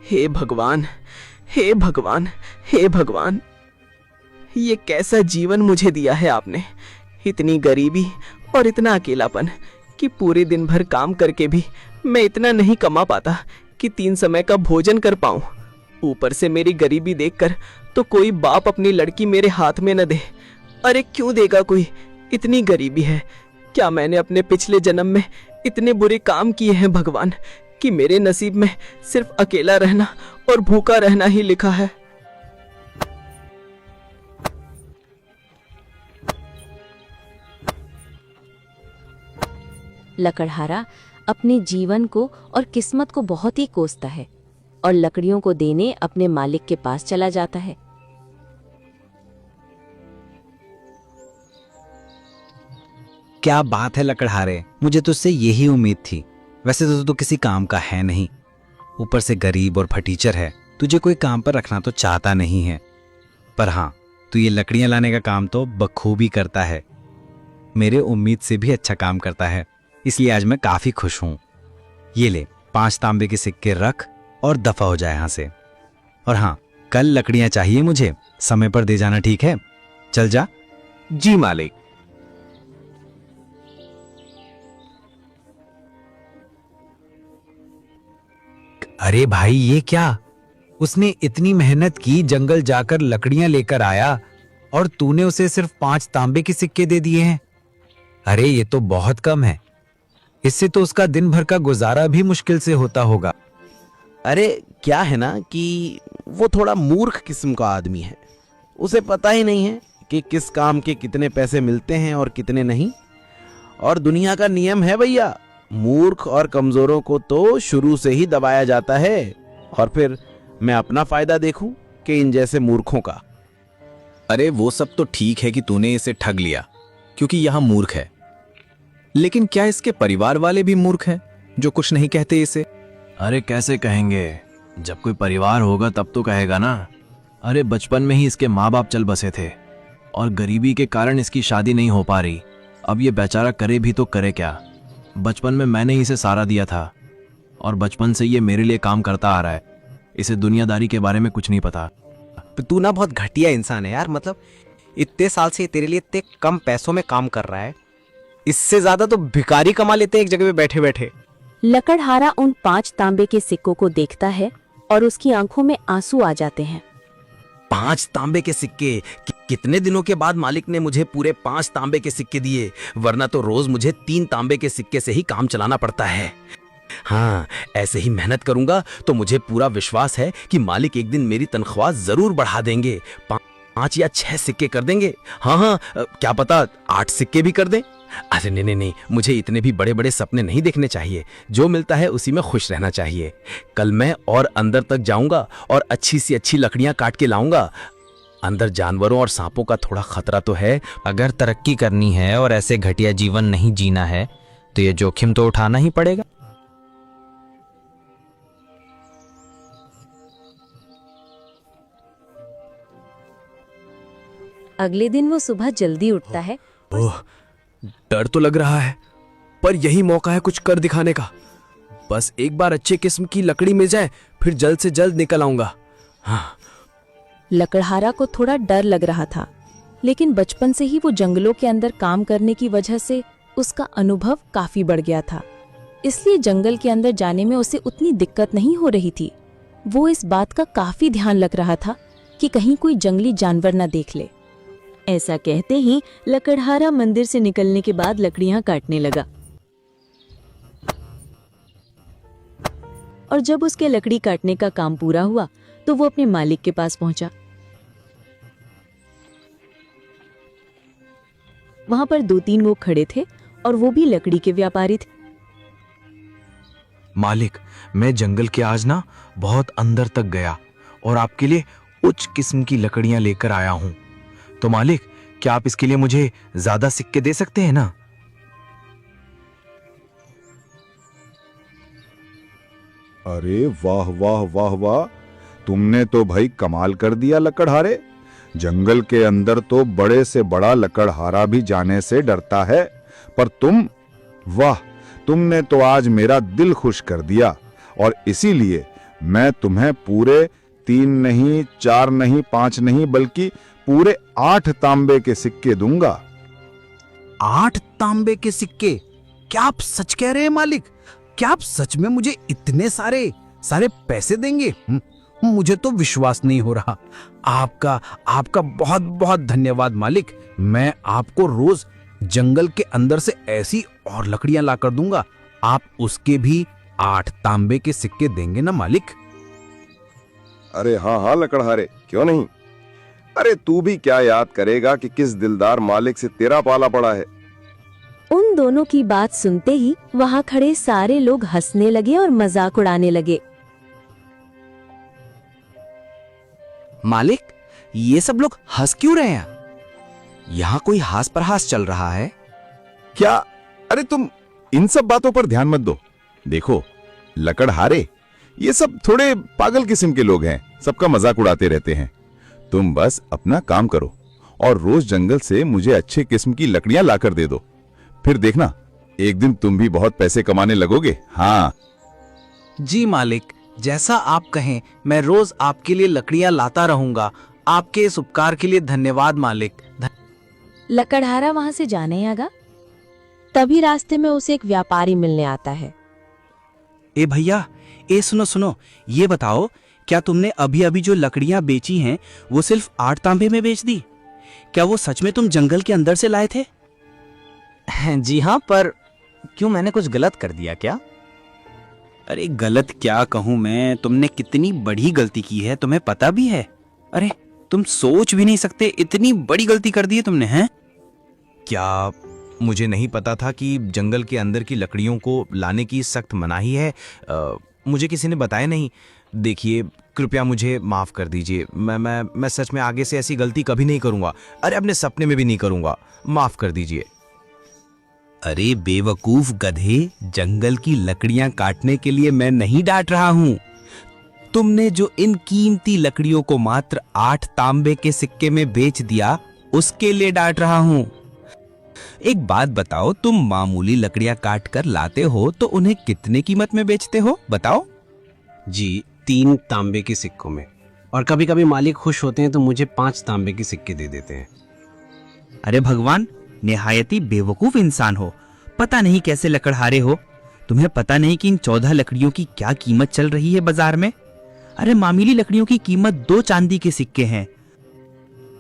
हे भगवान, हे भगवान, हे भगवान, ये कैसा जीवन मुझे दिया है आपने। इतनी गरीबी और इतना अकेलापन कि पूरे दिन भर काम करके भी मैं इतना नहीं कमा पाता कि 3 समय का भोजन कर पाऊं। ऊपर से मेरी गरीबी देखकर तो कोई बाप अपनी लड़की मेरे हाथ में न दे। अरे क्यों देगा कोई, इतनी गरीबी है। क्या मैंने अपने पिछले जन्म में इतने बुरे काम किए हैं भगवान कि मेरे नसीब में सिर्फ अकेला रहना और भूखा रहना ही लिखा है। लकड़हारा अपने जीवन को और किस्मत को बहुत ही कोसता है और लकड़ियों को देने अपने मालिक के पास चला जाता है। क्या बात है लकड़हारे, मुझे तुझसे यही उम्मीद थी। वैसे तो तू किसी काम का है नहीं, ऊपर से गरीब और फटीचर है। तुझे कोई काम पर रखना तो चाहता नहीं है, पर हाँ, तू ये लकड़ियां लाने का काम तो बखूबी करता है। मेरे उम्मीद से भी अच्छा काम करता है, इसलिए आज मैं काफी खुश हूं। ये ले 5 तांबे के सिक्के रख और दफा हो जाए यहां से। और हाँ, कल लकड़ियां चाहिए मुझे, समय पर दे जाना, ठीक है? चल जा। जी मालिक। अरे भाई, ये क्या? उसने इतनी मेहनत की, जंगल जाकर लकड़ियां लेकर आया और तूने उसे सिर्फ 5 तांबे के सिक्के दे दिए हैं। अरे ये तो बहुत कम है। इससे तो उसका दिन भर का गुजारा भी मुश्किल से होता होगा। अरे क्या है ना कि वो थोड़ा मूर्ख किस्म का आदमी है। उसे पता ही नहीं है कि किस काम के कितने पैसे मिलते हैं और कितने नहीं। और दुनिया का नियम है भैया, मूर्ख और कमजोरों को तो शुरू से ही दबाया जाता है। और फिर मैं अपना फायदा देखूं कि इन जैसे मूर्खों का। अरे वो सब तो ठीक है कि तूने इसे ठग लिया क्योंकि यहां मूर्ख है, लेकिन क्या इसके परिवार वाले भी मूर्ख हैं जो कुछ नहीं कहते इसे? अरे कैसे कहेंगे, जब कोई परिवार होगा तब तो कहेगा ना। अरे बचपन में ही इसके माँ बाप चल बसे थे और गरीबी के कारण इसकी शादी नहीं हो पा रही। अब ये बेचारा करे भी तो करे क्या। बचपन में मैंने ही इसे सहारा दिया था और बचपन से ये मेरे लिए काम करता आ रहा है। इसे दुनियादारी के बारे में कुछ नहीं पता। तू ना बहुत घटिया इंसान है यार। मतलब इतने साल से तेरे लिए इतने कम पैसों में काम कर रहा है, इससे ज्यादा तो भिखारी कमा लेते हैं एक जगह पे बैठे बैठे। लकड़हारा उन 5 तांबे के सिक्कों को देखता है और उसकी आंखों में आंसू आ जाते हैं। 5 तांबे के सिक्के? कितने दिनों के बाद मालिक ने मुझे पूरे 5 तांबे के सिक्के दिए, वरना तो रोज मुझे 3 तांबे के सिक्के से ही काम चलाना पड़ता है। हाँ, ऐसे ही मेहनत करूंगा तो मुझे पूरा विश्वास है कि मालिक एक दिन मेरी तनख्वाह जरूर बढ़ा देंगे। 5 या 6 सिक्के कर देंगे। हाँ, क्या पता 8 सिक्के भी कर दें। अरे नहीं, मुझे इतने भी बड़े बड़े सपने नहीं देखने चाहिए। जो मिलता है उसी में खुश रहना चाहिए। कल मैं और अंदर तक जाऊंगा और अच्छी सी अच्छी लकड़ियां काट के लाऊंगा। अंदर जानवरों और सांपों का थोड़ा खतरा तो है। अगर तरक्की करनी है और ऐसे घटिया जीवन नहीं जीना है तो ये जोखिम तो उठाना ही पड़ेगा। अगले दिन वो सुबह जल्दी उठता है। ओह, डर तो लग रहा है, पर यही मौका है कुछ कर दिखाने का। बस एक बार अच्छे किस्म की लकड़ी मिल जाए, फिर जल्द से जल्द निकल आऊंगा। हाँ। लकड़हारा को थोड़ा डर लग रहा था, लेकिन बचपन से ही वो जंगलों के अंदर काम करने की वजह से उसका अनुभव काफी बढ़ गया था, इसलिए जंगल के अंदर जाने में उसे उतनी दिक्कत नहीं हो रही थी। वो इस बात का काफी ध्यान रख रहा था कि कहीं कोई जंगली जानवर न देख ले। ऐसा कहते ही लकड़हारा मंदिर से निकलने के बाद लकड़ियां काटने लगा और जब उसके लकड़ी काटने का काम पूरा हुआ तो वो अपने मालिक के पास पहुंचा। वहां पर 2-3 लोग खड़े थे और वो भी लकड़ी के व्यापारी थे। मालिक, मैं जंगल के आज ना बहुत अंदर तक गया और आपके लिए उच्च किस्म की लकड़ियां लेकर आया हूं। तो मालिक, क्या आप इसके लिए मुझे ज्यादा सिक्के दे सकते हैं ना? अरे वाह वाह वाह वाह, तुमने तो भाई कमाल कर दिया लकड़हारे। जंगल के अंदर तो बड़े से बड़ा लकड़हारा भी जाने से डरता है, पर वाह, तुमने तो आज मेरा दिल खुश कर दिया और इसीलिए मैं तुम्हें पूरे 3 नहीं, 4 नहीं, 5 नहीं, बल्कि पूरे 8 तांबे के सिक्के दूंगा। 8 तांबे के सिक्के? क्या आप सच कह रहे हैं मालिक? क्या आप सच में मुझे इतने सारे सारे पैसे देंगे? मुझे तो विश्वास नहीं हो रहा। आपका आपका बहुत बहुत धन्यवाद मालिक। मैं आपको रोज जंगल के अंदर से ऐसी और लकड़ियां लाकर दूंगा। आप उसके भी 8 तांबे के सिक्के देंगे ना मालिक? अरे हाँ हाँ लकड़हारे, क्यों नहीं। अरे तू भी क्या याद करेगा कि किस दिलदार मालिक से तेरा पाला पड़ा है। उन दोनों की बात सुनते ही वहाँ खड़े सारे लोग हंसने लगे और मजाक उड़ाने लगे। मालिक, ये सब लोग हंस क्यों रहे हैं? यहाँ कोई हास प्रहास चल रहा है क्या? अरे तुम इन सब बातों पर ध्यान मत दो। देखो लकड़हारे, ये सब थोड़े पागल किस्म के लोग हैं, सबका मजाक उड़ाते रहते हैं। तुम बस अपना काम करो और रोज जंगल से मुझे अच्छे किस्म की लकड़ियां लाकर दे दो। फिर देखना, एक दिन तुम भी बहुत पैसे कमाने लगोगे। हाँ जी मालिक, जैसा आप कहें मैं रोज आपके लिए लकड़ियां लाता रहूंगा। आपके इस उपकार के लिए धन्यवाद मालिक। लकड़हारा वहाँ से जाने आगा। तभी रास्ते में उसे एक व्यापारी मिलने आता है। ए भैया, ए सुनो सुनो, ये बताओ, क्या तुमने अभी अभी जो लकड़ियां बेची हैं वो सिर्फ 8 तांबे में बेच दी? क्या वो सच में तुम जंगल के अंदर से लाए थे? जी हाँ, पर क्यों, मैंने कुछ गलत कर दिया क्या? अरे गलत क्या कहूं मैं, तुमने कितनी बड़ी गलती की है तुम्हें पता भी है? अरे तुम सोच भी नहीं सकते, इतनी बड़ी गलती कर दी है तुमने। हैं? क्या मुझे नहीं पता था कि जंगल के अंदर की लकड़ियों को लाने की सख्त मनाही है। मुझे किसी ने बताया नहीं। देखिए, कृपया मुझे माफ कर दीजिए। मैं सच में आगे से ऐसी गलती कभी नहीं करूंगा। अरे अपने सपने में भी नहीं करूंगा। माफ कर दीजिए। अरे बेवकूफ गधे, जंगल की लकड़ियां काटने के लिए मैं नहीं डांट रहा हूं। तुमने जो इन कीमती लकड़ियों को मात्र 8 तांबे के सिक्के में बेच दिया, उसके लिए डांट रहा हूं। एक बात बताओ, तुम मामूली लकड़ियां काट कर लाते हो तो उन्हें कितने कीमत में बेचते हो, बताओ? जी 3 तांबे के सिक्कों में, और कभी कभी मालिक खुश होते हैं तो मुझे 5 तांबे के सिक्के दे देते हैं। अरे भगवान, निहायती बेवकूफ इंसान हो। पता नहीं कैसे लकड़हारे हो। तुम्हें पता नहीं कि इन 14 लकड़ियों की क्या कीमत चल रही है बाजार में? अरे मामूली लकड़ियों की कीमत 2 चांदी के सिक्के हैं।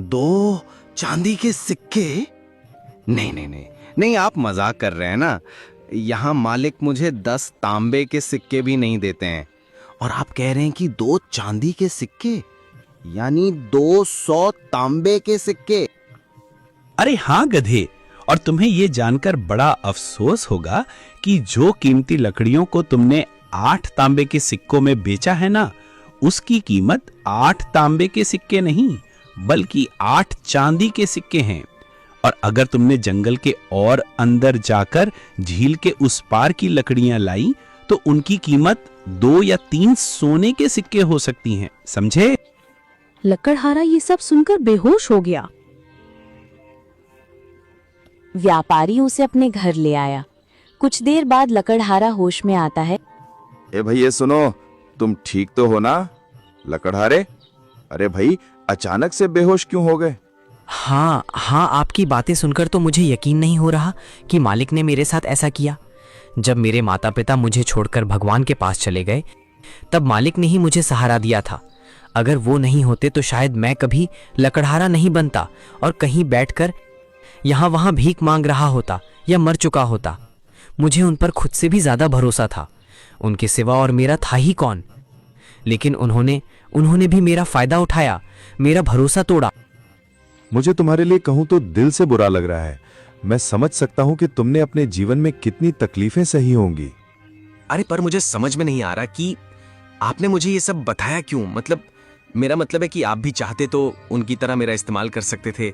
2 चांदी के सिक्के? नहीं नहीं नहीं नहीं, आप मजाक कर रहे हैं ना। यहाँ मालिक मुझे 10 तांबे के सिक्के भी नहीं देते हैं, और आप कह रहे हैं कि 2 चांदी के सिक्के, यानी 200 तांबे के सिक्के। अरे हाँ गधे, और तुम्हें ये जानकर बड़ा अफसोस होगा कि जो कीमती लकड़ियों को तुमने 8 तांबे के सिक्कों में बेचा है ना, उसकी कीमत 8 तांबे के सिक्के नहीं बल्कि 8 चांदी के सिक्के हैं। और अगर तुमने जंगल के और अंदर जाकर झील के उस पार की लकड़ियां लाई तो उनकी कीमत 2 या 3 सोने के सिक्के हो सकती हैं, समझे? लकड़हारा ये सब सुनकर बेहोश हो गया। व्यापारी उसे अपने घर ले आया। कुछ देर बाद लकड़हारा होश में आता है। ए भाई ये सुनो, तुम ठीक तो हो ना लकड़हारे? अरे भाई, अचानक से बेहोश क्यों हो गए? हाँ हाँ, आपकी बातें सुनकर तो मुझे यकीन नहीं हो रहा कि मालिक ने मेरे साथ ऐसा किया। जब मेरे माता पिता मुझे छोड़कर भगवान के पास चले गए, तब मालिक ने ही मुझे सहारा दिया था। अगर वो नहीं होते तो शायद मैं कभी लकड़हारा नहीं बनता और कहीं बैठकर यहाँ वहाँ भीख मांग रहा होता या मर चुका होता। मुझे उन पर खुद से भी ज़्यादा भरोसा था। उनके सिवा और मेरा था ही कौन? लेकिन उन्होंने भी मेरा फ़ायदा उठाया, मेरा भरोसा तोड़ा। मुझे तुम्हारे लिए कहूं तो दिल से बुरा लग रहा है। मैं समझ सकता हूं कि तुमने अपने जीवन में कितनी तकलीफें सही होंगी। अरे पर मुझे समझ में नहीं आ रहा कि आपने मुझे ये सब बताया क्यों। मतलब मेरा मतलब है कि आप भी चाहते तो उनकी तरह मेरा इस्तेमाल कर सकते थे।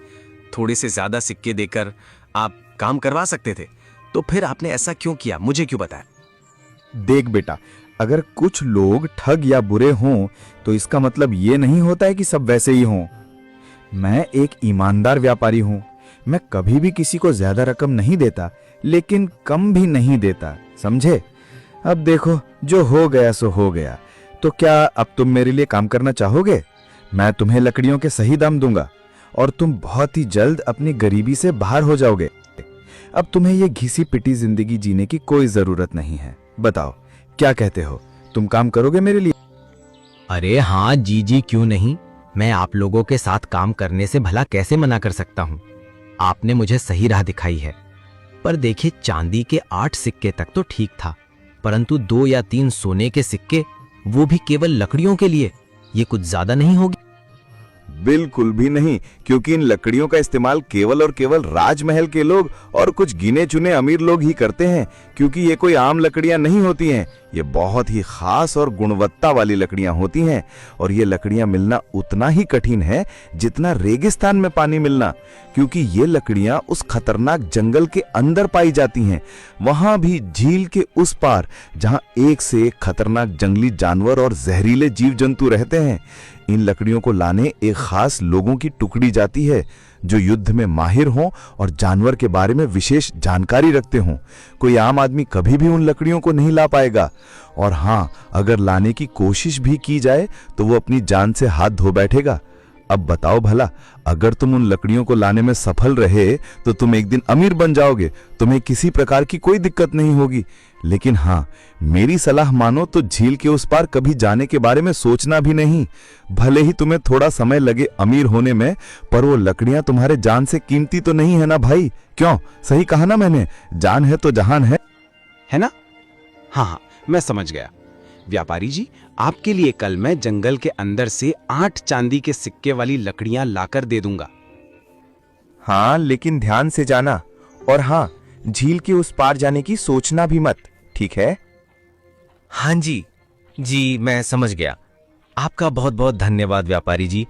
थोड़े से ज्यादा सिक्के देकर आप काम करवा सकते थे। तो फिर आपने ऐसा क्यों किया, मुझे क्यों बताया? देख बेटा, अगर कुछ लोग ठग या बुरे हों तो इसका मतलब ये नहीं होता है कि सब वैसे ही हों। मैं एक ईमानदार व्यापारी हूं। मैं कभी भी किसी को ज्यादा रकम नहीं देता, लेकिन कम भी नहीं देता, समझे? अब देखो, जो हो गया सो हो गया। तो क्या अब तुम मेरे लिए काम करना चाहोगे? मैं तुम्हें लकड़ियों के सही दाम दूंगा और तुम बहुत ही जल्द अपनी गरीबी से बाहर हो जाओगे। अब तुम्हें ये घिसी पिटी जिंदगी जीने की कोई जरूरत नहीं है। बताओ क्या कहते हो, तुम काम करोगे मेरे लिए? अरे हाँ जी जी, क्यों नहीं। मैं आप लोगों के साथ काम करने से भला कैसे मना कर सकता हूँ। आपने मुझे सही राह दिखाई है। पर देखिए, चांदी के 8 सिक्के तक तो ठीक था, परंतु 2 या 3 सोने के सिक्के, वो भी केवल लकड़ियों के लिए, ये कुछ ज्यादा नहीं होगी? बिल्कुल भी नहीं, क्योंकि इन लकड़ियों का इस्तेमाल केवल और केवल राजमहल के लोग और कुछ गिने चुने अमीर लोग ही करते हैं, क्योंकि ये कोई आम लकड़ियां नहीं होती हैं। ये बहुत ही खास और गुणवत्ता वाली लकड़ियां होती हैं, और ये लकड़ियां मिलना उतना ही कठिन है जितना रेगिस्तान में पानी मिलना, क्योंकि ये लकड़ियां उस खतरनाक जंगल के अंदर पाई जाती हैं, वहां भी झील के उस पार, जहां एक से एक खतरनाक जंगली जानवर और जहरीले जीव जंतु रहते हैं। इन लकड़ियों को लाने एक खास लोगों की टुकड़ी जाती है, जो युद्ध में माहिर हों और जानवर के बारे में विशेष जानकारी रखते हों। कोई आम आदमी कभी भी उन लकड़ियों को नहीं ला पाएगा, और हाँ, अगर लाने की कोशिश भी की जाए तो वो अपनी जान से हाथ धो बैठेगा। अब बताओ भला, अगर तुम उन लकड़ियों को लाने में सफल रहे तो तुम एक दिन अमीर बन जाओगे, तुम्हें किसी प्रकार की कोई दिक्कत नहीं होगी। लेकिन हाँ, मेरी सलाह मानो तो झील के उस पार कभी जाने के बारे में सोचना भी नहीं। भले ही तुम्हें थोड़ा समय लगे अमीर होने में, पर वो लकड़ियां तुम्हारे जान से कीमती तो नहीं है ना भाई? क्यों, सही कहा ना मैंने? जान है तो जहान है ना? हाँ हाँ, मैं समझ गया। व्यापारी जी, आपके लिए कल मैं जंगल के अंदर से 8 चांदी के सिक्के वाली लकड़ियां लाकर दे दूंगा। हाँ, लेकिन ध्यान से जाना, और हाँ, झील के उस पार जाने की सोचना भी मत, ठीक है? हाँ जी जी, मैं समझ गया। आपका बहुत बहुत धन्यवाद व्यापारी जी।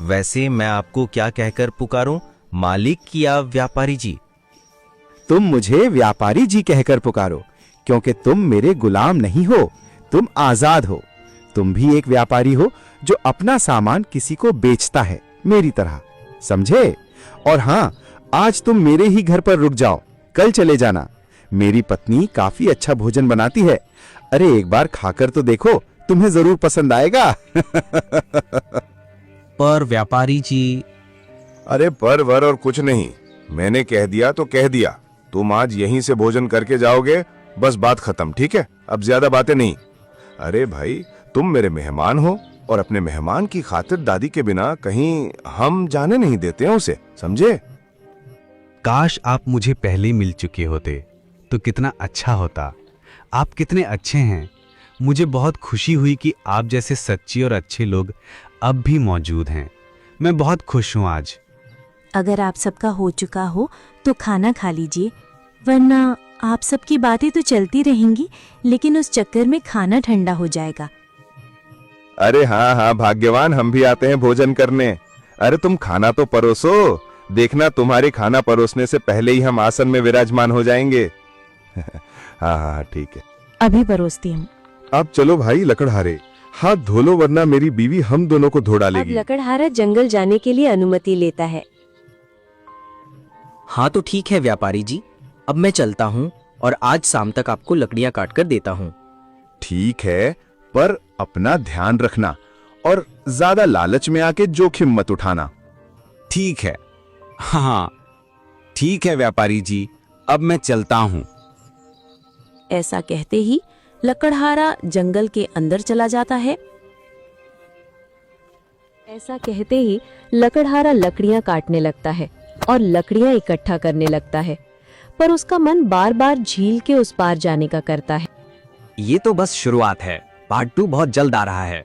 वैसे मैं आपको क्या कहकर पुकारूं, मालिक या व्यापारी जी? तुम मुझे व्यापारी जी कहकर पुकारो, क्योंकि तुम मेरे गुलाम नहीं हो, तुम आजाद हो। तुम भी एक व्यापारी हो जो अपना सामान किसी को बेचता है, मेरी तरह, समझे? और हाँ, आज तुम मेरे ही घर पर रुक जाओ, कल चले जाना। मेरी पत्नी काफी अच्छा भोजन बनाती है। अरे एक बार खाकर तो देखो, तुम्हें जरूर पसंद आएगा। पर व्यापारी जी। अरे पर वर और कुछ नहीं, मैंने कह दिया तो कह दिया। तुम आज यहीं से भोजन करके जाओगे, बस बात खत्म, ठीक है? अब ज्यादा बातें नहीं। अरे भाई, तुम मेरे मेहमान हो, और अपने मेहमान की खातिर दादी के बिना कहीं हम जाने नहीं देते हैं उसे, समझे? काश आप मुझे पहले मिल चुके होते तो कितना अच्छा होता। आप कितने अच्छे हैं। मुझे बहुत खुशी हुई कि आप जैसे सच्चे और अच्छे लोग अब भी मौजूद हैं। मैं बहुत खुश हूं आज। अगर आप सबका हो चुका हो तो खाना खा लीजिए, वरना आप सबकी बातें तो चलती रहेंगी, लेकिन उस चक्कर में खाना ठंडा हो जाएगा। अरे हाँ हाँ भाग्यवान, हम भी आते हैं भोजन करने। अरे तुम खाना तो परोसो, देखना तुम्हारे खाना परोसने से पहले ही हम आसन में विराजमान हो जाएंगे। हाँ हाँ ठीक है, अभी परोसती हूँ। अब चलो भाई लकड़हारे, हाथ धो लो, वरना मेरी बीवी हम दोनों को धो अब डालेगी। लकड़हारा जंगल जाने के लिए अनुमति लेता है। हाँ तो ठीक है व्यापारी जी, अब मैं चलता हूँ और आज शाम तक आपको लकड़ियां काट कर देता हूँ। ठीक है, पर अपना ध्यान रखना और ज्यादा लालच में आके जोखिम मत उठाना। ठीक है। हाँ ठीक है व्यापारी जी, अब मैं चलता हूँ। ऐसा कहते ही लकड़हारा जंगल के अंदर चला जाता है। ऐसा कहते ही लकड़हारा लकड़ियां काटने लगता है और लकड़ियां इकट्ठा करने लगता है, पर उसका मन बार बार झील के उस पार जाने का करता है। ये तो बस शुरुआत है, पार्ट 2 बहुत जल्द आ रहा है।